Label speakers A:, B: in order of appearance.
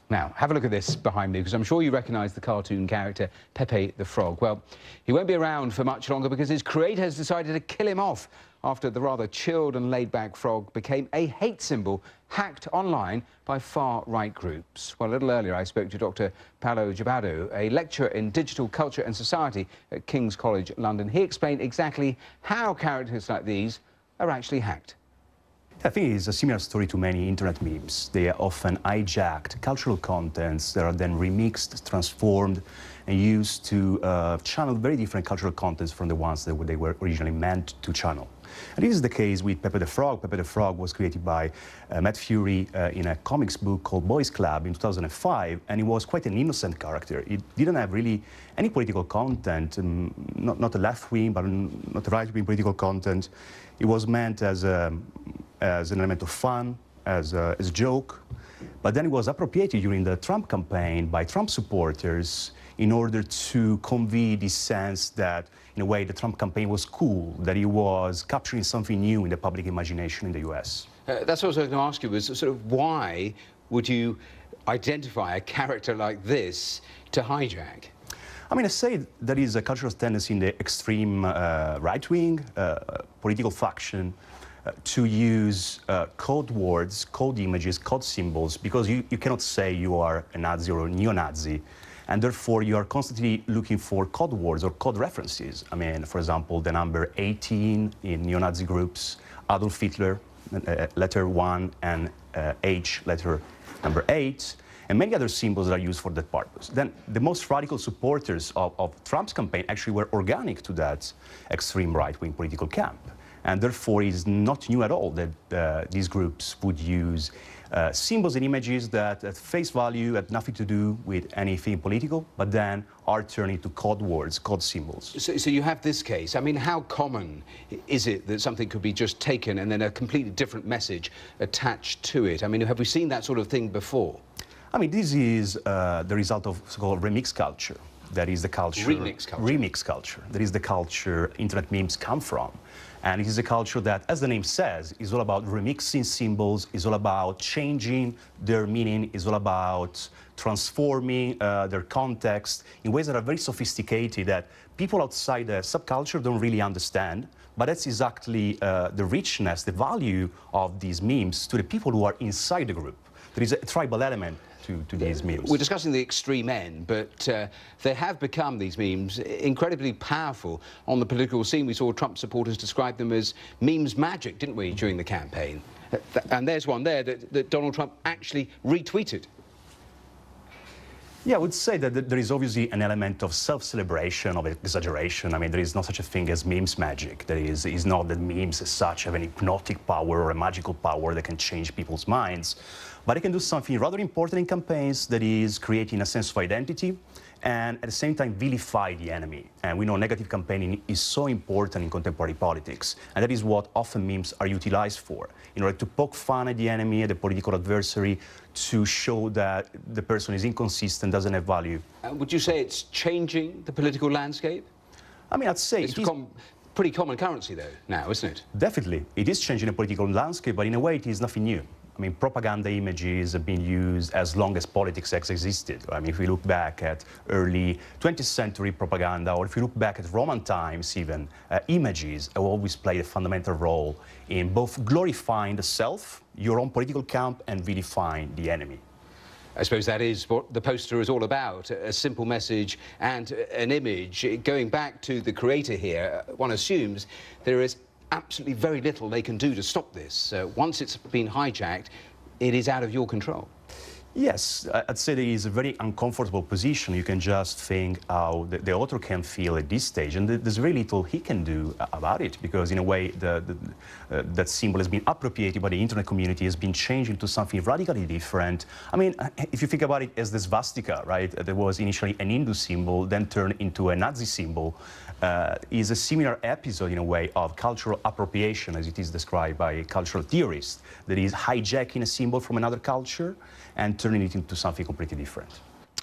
A: Now, have a look at this behind me, because I'm sure you recognise the cartoon character Pepe the Frog. Well, he won't be around for much longer because his creator has decided to kill him off after the rather chilled and laid-back frog became a hate symbol hacked online by far-right groups. Well, a little earlier I spoke to Dr. Paolo Jabado, a lecturer in digital culture and society at King's College London. He explained exactly how characters like these are actually hacked.
B: I think it's a similar story to many internet memes. They are often hijacked cultural contents that are then remixed, transformed, and used to channel very different cultural contents from the ones that they were originally meant to channel. And this is the case with Pepe the Frog. Pepe the Frog was created by Matt Fury in a comics book called Boys Club in 2005, and it was quite an innocent character. It didn't have really any political content, not a left-wing, but not a right-wing political content. It was meant as an element of fun, as a joke, but then it was appropriated during the Trump campaign by Trump supporters in order to convey this sense that, in a way, the Trump campaign was cool, that it was capturing something new in the public imagination in the US.
A: That's what I was going to ask you, was sort of why would you identify a character like this to hijack?
B: I mean, I say there is a cultural tendency in the extreme right-wing political faction to use code words, code images, code symbols, because you cannot say you are a Nazi or a neo-Nazi, and therefore you are constantly looking for code words or code references. I mean, for example, the number 18 in neo-Nazi groups, Adolf Hitler, letter 1, and H, letter number 8, and many other symbols that are used for that purpose. Then the most radical supporters of Trump's campaign actually were organic to that extreme right-wing political camp. And therefore, it is not new at all that these groups would use symbols and images that at face value had nothing to do with anything political, but then are turned into code words, code symbols.
A: So you have this case. I mean, how common is it that something could be just taken and then a completely different message attached to it? I mean, have we seen that sort of thing before?
B: I mean, this is the result of so-called remix culture. That is the culture...
A: Remix culture.
B: Remix culture. That is the culture internet memes come from. And it is a culture that, as the name says, is all about remixing symbols, is all about changing their meaning, is all about transforming their context in ways that are very sophisticated that people outside the subculture don't really understand. But that's exactly the richness, the value of these memes to the people who are inside the group. There is a tribal element to these memes.
A: We're discussing the extreme end, but they have become, these memes, incredibly powerful on the political scene. We saw Trump supporters describe them as memes magic, didn't we, during the campaign? And there's one there that Donald Trump actually retweeted.
B: Yeah, I would say that there is obviously an element of self-celebration, of exaggeration. I mean, there is no such a thing as memes magic. There is not that memes as such have an hypnotic power or a magical power that can change people's minds. But it can do something rather important in campaigns, that is creating a sense of identity and at the same time vilify the enemy. And we know negative campaigning is so important in contemporary politics, and that is what often memes are utilized for, in order to poke fun at the enemy, at the political adversary, to show that the person is inconsistent, doesn't have value.
A: Would you say it's changing the political landscape?
B: I mean, I'd say
A: it's become pretty common currency, though, now, isn't it?
B: Definitely. It is changing the political landscape, but in a way it is nothing new. I mean, propaganda images have been used as long as politics has existed. I mean, if we look back at early 20th century propaganda, or if you look back at Roman times even, images have always played a fundamental role in both glorifying the self, your own political camp, and vilifying the enemy.
A: I suppose that is what the poster is all about, a simple message and an image. Going back to the creator here, one assumes there is absolutely very little they can do to stop this. Once it's been hijacked, it is out of your control.
B: Yes, I'd say there is a very uncomfortable position. You can just think how the author can feel at this stage, and there's very little he can do about it, because in a way that symbol has been appropriated by the internet community, has been changed into something radically different. I mean, if you think about it as the swastika, right? There was initially an Hindu symbol, then turned into a Nazi symbol. Is a similar episode, in a way, of cultural appropriation, as it is described by cultural theorists, that is hijacking a symbol from another culture and turning it into something completely different.